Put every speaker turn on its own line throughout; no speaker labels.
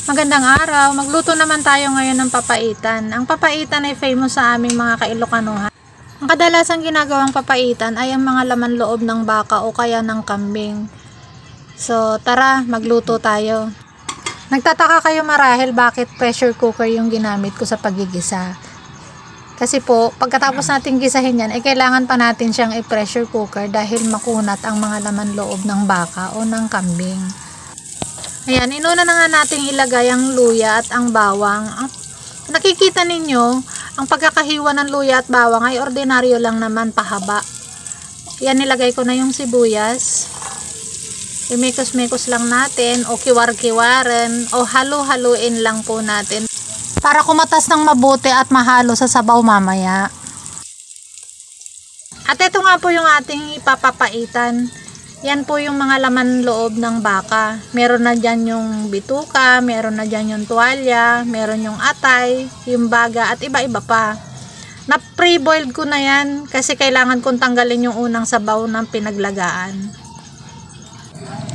Magandang araw, magluto naman tayo ngayon ng papaitan. Ang papaitan ay famous sa aming mga Kailocanuhan. Ang kadalasang ginagawang papaitan ay ang mga laman loob ng baka o kaya ng kambing. So tara, magluto tayo. Nagtataka kayo marahil bakit pressure cooker yung ginamit ko sa paggigisa. Kasi po, pagkatapos natin gisahin yan, kailangan pa natin siyang i-pressure cooker dahil makunat ang mga laman loob ng baka o ng kambing. Ayan, inuna na nga natin ilagay ang luya at ang bawang. Nakikita ninyo, ang pagkakahiwa ng luya at bawang ay ordinaryo lang naman pahaba. Yan, nilagay ko na yung sibuyas. I-mekos-mekos lang natin o kiwar-kiwaran o halo-haluin lang po natin para kumatas ng mabuti at mahalo sa sabaw mamaya. At ito nga po yung ating ipapapaitan. Yan po yung mga laman loob ng baka. Meron na dyan yung bituka, meron na dyan yung tuwalya, meron yung atay, yung baga at iba-iba pa. Na pre-boiled ko na yan kasi kailangan kong tanggalin yung unang sabaw ng pinaglagaan.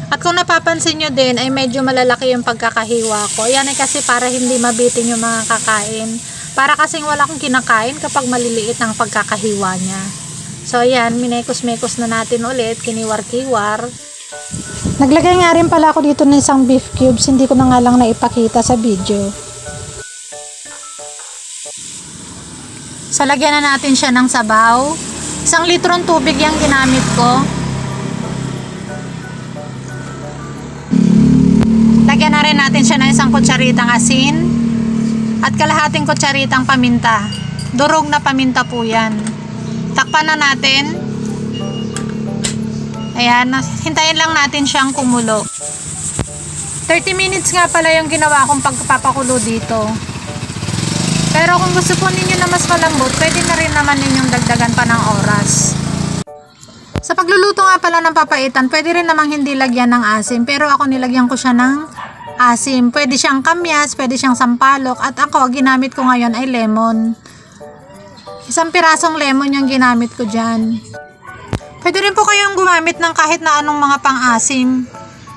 At kung napapansin nyo din ay medyo malalaki yung pagkakahiwa ko. Yan ay kasi para hindi mabitin yung mga kakain. Para kasing wala akong kinakain kapag maliliit ang pagkakahiwa niya. So ayan, minekos-mekos na natin ulit, kiniwar-kiwar. Naglagay nga rin pala ako dito ng isang beef cubes, hindi ko na nga lang naipakita sa video. So lagyan na natin siya ng sabaw. 1 litrong tubig yung ginamit ko. Lagyan na rin natin siya ng 1 kutsaritang asin at kalahating kutsaritang paminta. Durog na paminta po yan. Takpan na natin. Ayan, hintayin lang natin siyang kumulo. 30 minutes nga pala yung ginawa kong pagpapakulo dito. Pero kung gusto po ninyo na mas malambot, pwede na rin naman ninyong dagdagan pa ng oras. Sa pagluluto nga pala ng papaitan, pwede rin namang hindi lagyan ng asim. Pero ako nilagyan ko siya ng asim. Pwede siyang kamyas, pwede siyang sampalok. At ako, ginamit ko ngayon ay lemon. 1 pirasong lemon yung ginamit ko dyan. Pwede rin po kayong gumamit ng kahit na anong mga pang-asim.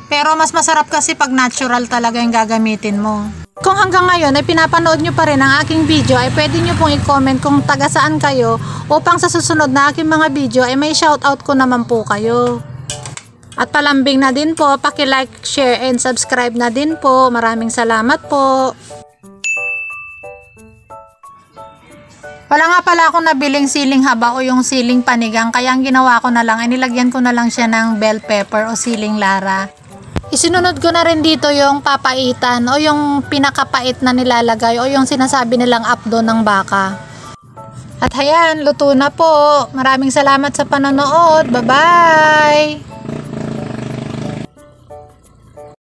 Pero mas masarap kasi pag natural talaga yung gagamitin mo. Kung hanggang ngayon ay pinapanood nyo pa rin ang aking video, ay pwede nyo pong i-comment kung taga saan kayo upang sa susunod na aking mga video ay may shoutout ko naman po kayo. At palambing na din po, paki-like, share, and subscribe na din po. Maraming salamat po. Wala nga pala akong nabiling siling haba o yung siling panigang, kaya ang ginawa ko na lang ay nilagyan ko na lang siya ng bell pepper o siling lara. Isinunod ko na rin dito yung papaitan o yung pinakapait na nilalagay o yung sinasabi nilang apdo ng baka. At ayan, luto na po. Maraming salamat sa panonood. Bye-bye!